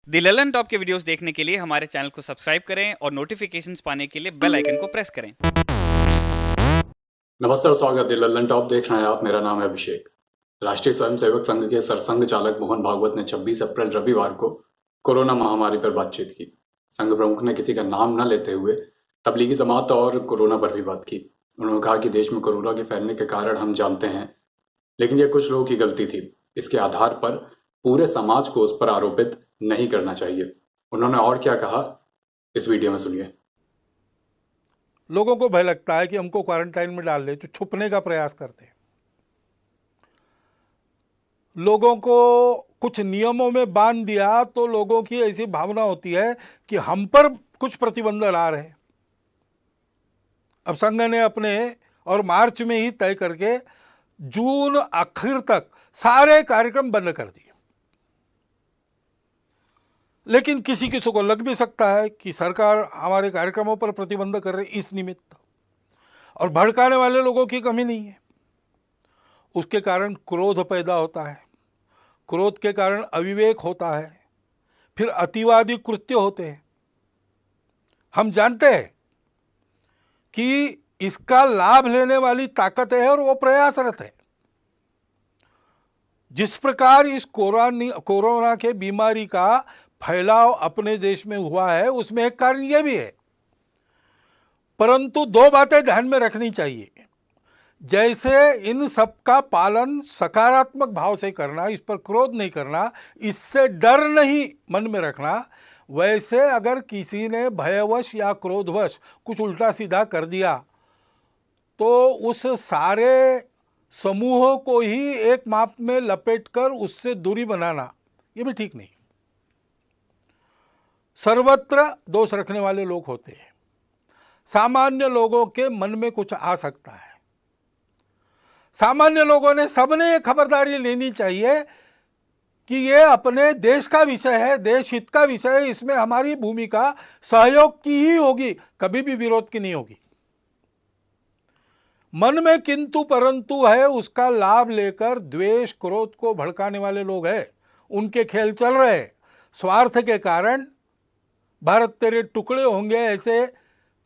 दी Lalan top के videos देखने के लिए हमारे चैनल को सब्सक्राइब करें और नोटिफिकेशंस पाने के लिए बेल आइकन को प्रेस करें। नमस्ते और स्वागत है। ललन टॉप देख रहे हैं आप। मेरा नाम है अभिषेक। राष्ट्रीय स्वयंसेवक संघ के सरसंघ चालक मोहन भागवत ने 26 अप्रैल रविवार को कोरोना महामारी पर बातचीत की। संघ प्रमुख ने किसी का नाम न लेते हुए तबलीगी जमात और कोरोना पर भी बात की। उन्होंने कहा कि देश में कोरोना के फैलने के कारण हम जानते हैं, लेकिन यह कुछ लोगों की गलती थी। इसके आधार पर पूरे समाज को उस पर आरोपित नहीं करना चाहिए। उन्होंने और क्या कहा, इस वीडियो में सुनिए। लोगों को भय लगता है कि हमको क्वारंटाइन में डाल दे, तो छुपने का प्रयास करते हैं। लोगों को कुछ नियमों में बांध दिया तो लोगों की ऐसी भावना होती है कि हम पर कुछ प्रतिबंध ला रहे हैं। अब संघ ने अपने और मार्च में ही तय करके जून आखिर तक सारे कार्यक्रम बंद कर दिए। लेकिन किसी किसी को लग भी सकता है कि सरकार हमारे कार्यक्रमों पर प्रतिबंध कर रही इस निमित्त, और भड़काने वाले लोगों की कमी नहीं है। उसके कारण क्रोध पैदा होता है, क्रोध के कारण अविवेक होता है, फिर अतिवादी कृत्य होते हैं। हम जानते हैं कि इसका लाभ लेने वाली ताकत है और वो प्रयासरत है। जिस प्रकार इस कोरोना के बीमारी का फैलाव अपने देश में हुआ है, उसमें एक कारण यह भी है। परंतु दो बातें ध्यान में रखनी चाहिए। जैसे इन सब का पालन सकारात्मक भाव से करना, इस पर क्रोध नहीं करना, इससे डर नहीं मन में रखना, वैसे अगर किसी ने भयवश या क्रोधवश कुछ उल्टा सीधा कर दिया तो उस सारे समूह को ही एक माप में लपेटकर उससे दूरी बनाना, ये भी ठीक नहीं। सर्वत्र दोष रखने वाले लोग होते हैं। सामान्य लोगों के मन में कुछ आ सकता है। सामान्य लोगों ने सबने ये खबरदारी लेनी चाहिए कि ये अपने देश का विषय है, देश हित का विषय है, इसमें हमारी भूमिका सहयोग की ही होगी, कभी भी विरोध की नहीं होगी। मन में किंतु परंतु है, उसका लाभ लेकर द्वेष क्रोध को भड़काने वाले लोग हैं। उनके खेल चल रहे हैं। स्वार्थ के कारण भारत तेरे टुकड़े होंगे ऐसे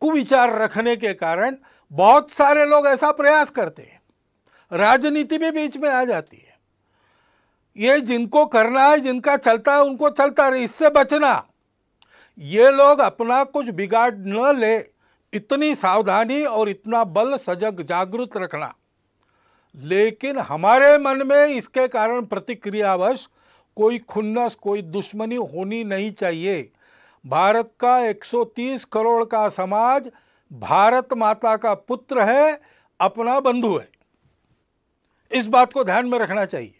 कुविचार रखने के कारण बहुत सारे लोग ऐसा प्रयास करते हैं। राजनीति भी बीच में आ जाती है। ये जिनको करना है, जिनका चलता है, उनको चलता रहे, इससे बचना। ये लोग अपना कुछ बिगाड़ न ले, इतनी सावधानी और इतना बल सजग जागृत रखना। लेकिन हमारे मन में इसके कारण प्रतिक्रियावश कोई खुन्नस, कोई दुश्मनी होनी नहीं चाहिए। भारत का 130 करोड़ का समाज भारत माता का पुत्र है, अपना बंधु है। इस बात को ध्यान में रखना चाहिए।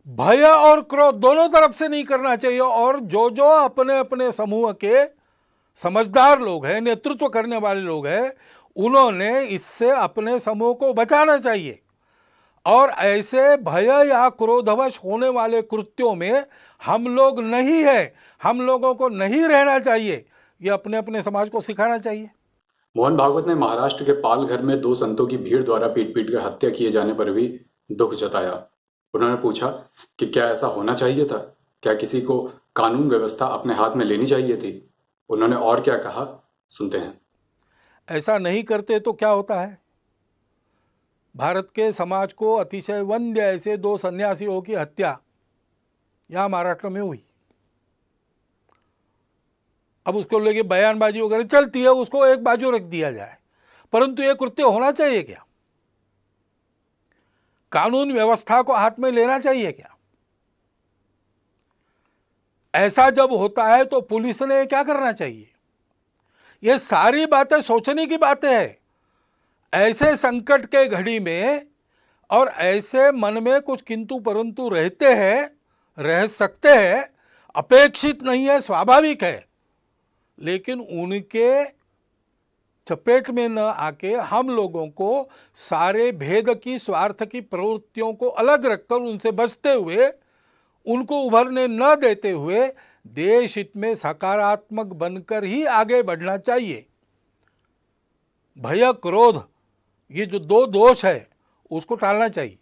भय और क्रोध दोनों तरफ से नहीं करना चाहिए। और जो जो अपने अपने समूह के समझदार लोग हैं, नेतृत्व करने वाले लोग हैं, उन्होंने इससे अपने समूह को बचाना चाहिए। और ऐसे भय या क्रोधवश होने वाले कृत्यों में हम लोग नहीं है, हम लोगों को नहीं रहना चाहिए। ये अपने अपने समाज को सिखाना चाहिए। मोहन भागवत ने महाराष्ट्र के पालघर में 2 संतों की भीड़ द्वारा पीट पीट कर हत्या किए जाने पर भी दुख जताया। उन्होंने पूछा कि क्या ऐसा होना चाहिए था, क्या किसी को कानून व्यवस्था अपने हाथ में लेनी चाहिए थी। उन्होंने और क्या कहा, सुनते हैं। ऐसा नहीं करते तो क्या होता है। भारत के समाज को अतिशय वंद्य ऐसे 2 सन्यासियों की हत्या यहां महाराष्ट्र में हुई। अब उसको लेके बयानबाजी वगैरह चलती है, उसको एक बाजू रख दिया जाए। परंतु यह कृत्य होना चाहिए क्या? कानून व्यवस्था को हाथ में लेना चाहिए क्या? ऐसा जब होता है तो पुलिस ने क्या करना चाहिए? ये सारी बातें सोचने की बातें हैं। ऐसे संकट के घड़ी में और ऐसे मन में कुछ किंतु परंतु रहते हैं, रह सकते हैं, अपेक्षित नहीं है, स्वाभाविक है। लेकिन उनके चपेट में न आके हम लोगों को सारे भेद की, स्वार्थ की प्रवृत्तियों को अलग रखकर उनसे बचते हुए, उनको उभरने न देते हुए देश हित में सकारात्मक बनकर ही आगे बढ़ना चाहिए। भय क्रोध, ये जो 2 दोष है, उसको टालना चाहिए।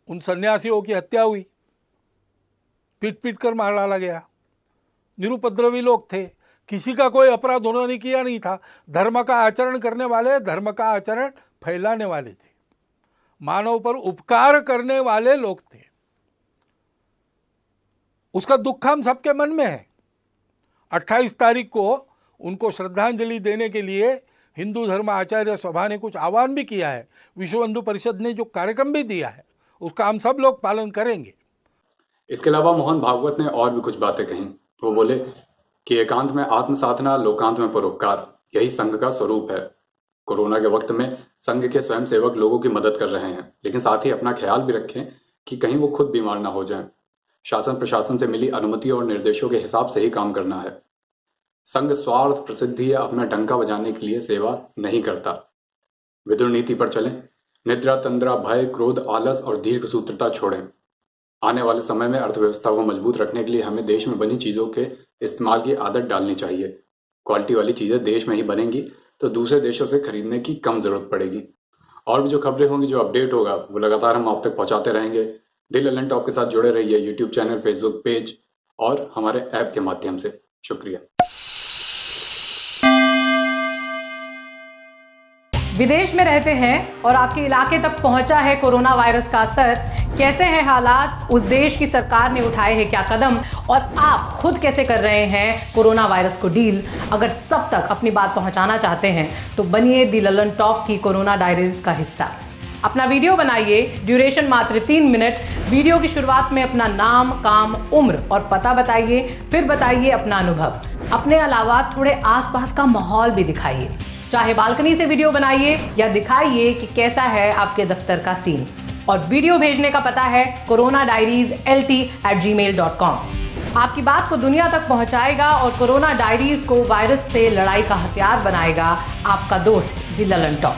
उन सन्यासियों की हत्या हुई, पीट पीट कर मार डाला गया। निरुपद्रवी लोग थे, किसी का कोई अपराध उन्होंने किया नहीं था। धर्म का आचरण करने वाले, धर्म का आचरण फैलाने वाले थे, मानव पर उपकार करने वाले लोग थे। उसका दुख हम सबके मन में है। 28 तारीख को उनको श्रद्धांजलि देने के लिए हिंदू धर्म आचार्य सभा ने कुछ आह्वान भी किया है। विश्व हिंदू परिषद ने जो कार्यक्रम भी दिया है उसका हम सब लोग पालन करेंगे। इसके अलावा मोहन भागवत ने और भी कुछ बातें कहीं। वो बोले कि एकांत में आत्म साधना, लोकांत में परोपकार, यही संघ का स्वरूप है। कोरोना के वक्त में संघ के स्वयंसेवक लोगों की मदद कर रहे हैं, लेकिन साथ ही अपना ख्याल भी रखें कि कहीं वो खुद बीमार ना हो जाएं। शासन प्रशासन से मिली अनुमति और निर्देशों के हिसाब से ही काम करना है। संघ स्वार्थ, प्रसिद्धि या अपना डंका बजाने के लिए सेवा नहीं करता। विदुर नीति पर चलें। निद्रा, तंद्रा, भय, क्रोध, आलस और दीर्घ सूत्रता छोड़ें। आने वाले समय में अर्थव्यवस्था को मजबूत रखने के लिए हमें देश में बनी चीज़ों के इस्तेमाल की आदत डालनी चाहिए। क्वालिटी वाली चीज़ें देश में ही बनेंगी तो दूसरे देशों से खरीदने की कम ज़रूरत पड़ेगी। और भी जो खबरें होंगी, जो अपडेट होगा, वो लगातार हम आप तक पहुंचाते रहेंगे। द ललन टॉप के साथ जुड़े रहिए यूट्यूब चैनल, फेसबुक पेज और हमारे ऐप के माध्यम से। शुक्रिया। विदेश में रहते हैं और आपके इलाके तक पहुंचा है कोरोना वायरस का असर। कैसे हैं हालात, उस देश की सरकार ने उठाए हैं क्या कदम, और आप खुद कैसे कर रहे हैं कोरोना वायरस को डील। अगर सब तक अपनी बात पहुंचाना चाहते हैं तो बनिए द ललन टॉप की कोरोना डायरीज का हिस्सा। अपना वीडियो बनाइए, ड्यूरेशन मात्र 3 मिनट। वीडियो की शुरुआत में अपना नाम, काम, उम्र और पता बताइए, फिर बताइए अपना अनुभव। अपने अलावा थोड़े आसपास का माहौल भी दिखाइए। चाहे बालकनी से वीडियो बनाइए या दिखाइए कि कैसा है आपके दफ्तर का सीन। और वीडियो भेजने का पता है coronadiarieslt@gmail.com। आपकी बात को दुनिया तक पहुंचाएगा और कोरोना डायरीज को वायरस से लड़ाई का हथियार बनाएगा आपका दोस्त द ललन टॉप।